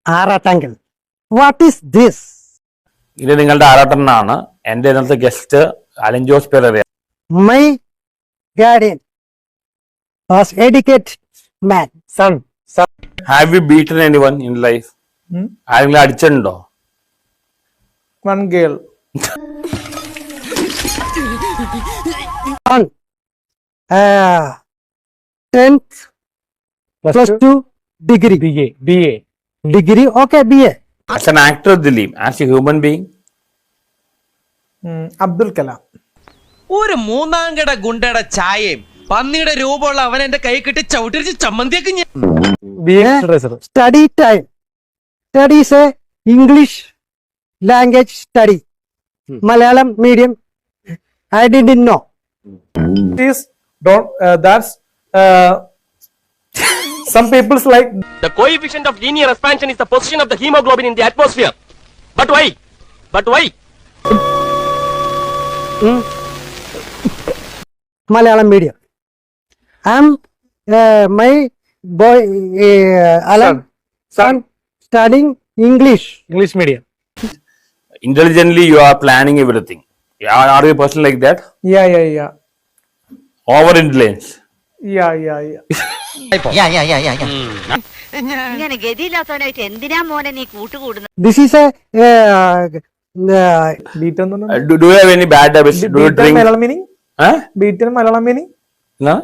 ആറാട്ടാങ്കൽ. What is this? ഇത് നിങ്ങളുടെ ആരാട്ടനാണ്. എന്റെ ഇന്നത്തെ guest Alan Jose Pereira. My guardian was educated man. Son. Have you beaten anyone in life? ആരെങ്കിലും അടിച്ചിട്ടുണ്ടോ? One girl. On 10th plus 2 degree. BA. Degree, okay, BA. As an actor, Dileep, as a human being, Abdul Kalam. ഒരു മൂന്നാംകട ഗുണ്ടയുടെ ചായയും പന്നിയുടെ രൂപമുള്ള അവൻ എന്റെ കൈ കിട്ടി ചവിട്ടിരിച്ച് ചമ്മന്തിയൊക്കെ ഞാൻ BA treasurer. Study time. Study is a English language study. Malayalam medium. I didn't know. Is don't that's some people's like The coefficient of linear expansion is the position of the hemoglobin in the atmosphere. But why? But why? Malayalam medium. I'm my boy Alan son studying English. English medium. intelligently you are planning everything. Are you a person like that? Yeah. Over intelligence. Yeah. ഇങ്ങനെ ഗതിയില്ലാത്തവനായിട്ട് എന്തിനാ മോനെ നീ കൂട്ടുകൂടുന്നത്? This is a Beat on the Do you have any bad habits? Do you drink? Malayalam meaning? Huh? Beat in Malayalam meaning? No?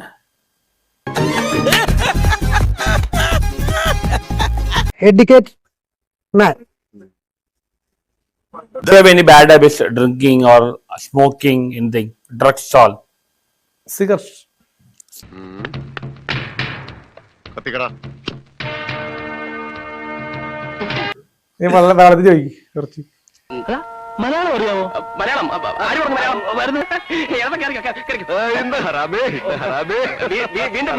educated man. Do you have any bad habits? Drinking or smoking, anything? Drugs, all? Cigarette. വളരെ ചോദിക്കും കുറച്ച് മലയാളം അറിയാമോ? മലയാളം ആര് പറഞ്ഞു മലയാളം വരുന്നത്? വീണ്ടും